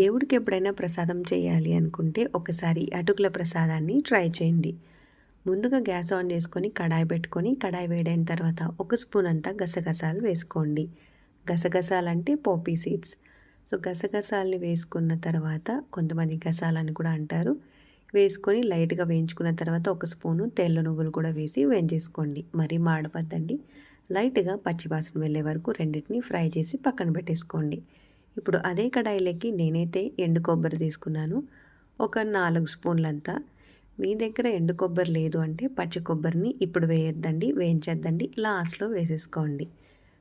దేవుడికి ఎప్పుడైనా ప్రసాదం చేయాలి అనుకుంటే ఒకసారి అటుకుల ప్రసాదాన్ని ట్రై చేయండి. ముందుగా గ్యాస్ ఆన్ చేసుకొని కడాయి పెట్టుకొని కడాయి వేడైన తర్వాత ఒక స్పూన్ అంతా గసగసాలు వేసుకోండి. గసగసాలంటే పోపీ సీడ్స్. సో గసగసాలని వేసుకున్న తర్వాత కొంతమంది గసాలని కూడా అంటారు. వేసుకొని లైట్గా వేయించుకున్న తర్వాత ఒక స్పూను తెల్ల నువ్వులు కూడా వేసి వేయించేసుకోండి. మరీ మాడపద్దండి. లైట్గా పచ్చివాసన వెళ్ళే వరకు రెండింటిని ఫ్రై చేసి పక్కన పెట్టేసుకోండి. ఇప్పుడు అదే కడాయిలోకి నేనైతే ఎండు కొబ్బరి తీసుకున్నాను. ఒక 4 స్పూన్లంతా. మీ దగ్గర ఎండు కొబ్బరి లేదు అంటే పచ్చి కొబ్బరిని ఇప్పుడు వేయొద్దండి, వేయించొద్దండి, లాస్ట్లో వేసేసుకోండి.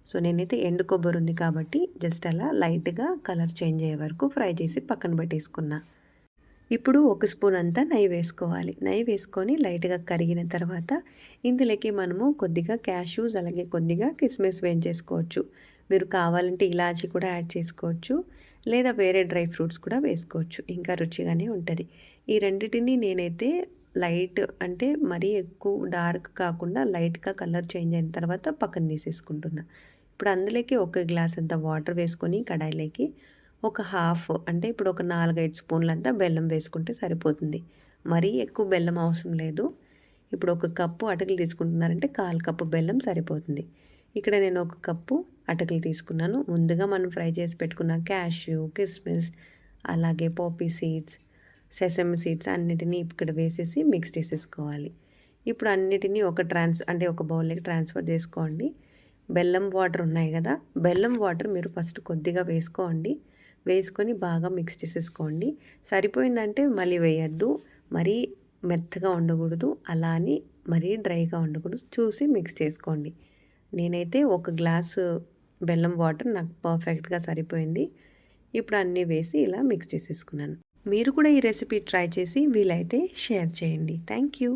సో నేనైతే ఎండు కొబ్బరి ఉంది కాబట్టి జస్ట్ అలా లైట్గా కలర్ చేంజ్ అయ్యే వరకు ఫ్రై చేసి పక్కన పెట్టేసుకున్నా. ఇప్పుడు ఒక స్పూన్ అంతా నెయ్యి వేసుకోవాలి. నెయ్యి వేసుకొని లైట్గా కరిగిన తర్వాత ఇందులోకి మనము కొద్దిగా క్యాష్యూస్ అలాగే కొద్దిగా కిస్మిస్ వేయించేసుకోవచ్చు. మీరు కావాలంటే ఇలాచీ కూడా యాడ్ చేసుకోవచ్చు, లేదా వేరే డ్రై ఫ్రూట్స్ కూడా వేసుకోవచ్చు. ఇంకా రుచిగానే ఉంటుంది. ఈ రెండిటిని నేనైతే లైట్ అంటే మరీ ఎక్కువ డార్క్ కాకుండా లైట్గా కలర్ చేంజ్ అయిన తర్వాత పక్కన తీసేసుకుంటున్నా. ఇప్పుడు అందులోకి ఒక గ్లాస్ అంత వాటర్ వేసుకొని కడాయిలోకి ఒక హాఫ్ అంటే ఇప్పుడు ఒక 4, 5 స్పూన్లంతా బెల్లం వేసుకుంటే సరిపోతుంది. మరీ ఎక్కువ బెల్లం అవసరం లేదు. ఇప్పుడు ఒక కప్పు అటుకులు తీసుకుంటున్నారంటే 1/4 కప్పు బెల్లం సరిపోతుంది. ఇక్కడ నేను ఒక కప్పు అటుకులు తీసుకున్నాను. ముందుగా మనం ఫ్రై చేసి పెట్టుకున్న క్యాష్యూ, కిస్మిస్ అలాగే పోపీ సీడ్స్, సెసమి సీడ్స్ అన్నిటినీ ఇక్కడ వేసేసి మిక్స్ చేసేసుకోవాలి. ఇప్పుడు అన్నిటినీ అంటే ఒక బౌల్లోకి ట్రాన్స్ఫర్ చేసుకోండి. బెల్లం వాటర్ ఉన్నాయి కదా, బెల్లం వాటర్ మీరు ఫస్ట్ కొద్దిగా వేసుకోండి. వేసుకొని బాగా మిక్స్ చేసేసుకోండి. సరిపోయిందంటే మళ్ళీ వేయద్దు. మరీ మెత్తగా ఉండకూడదు, అలా అని మరీ డ్రైగా ఉండకూడదు. చూసి మిక్స్ చేసుకోండి. నేనైతే ఒక గ్లాసు బెల్లం వాటర్ నాకు పర్ఫెక్ట్గా సరిపోయింది. ఇప్పుడు అన్నీ వేసి ఇలా మిక్స్ చేసేసుకున్నాను. మీరు కూడా ఈ రెసిపీ ట్రై చేసి వీలైతే షేర్ చేయండి. Thank you.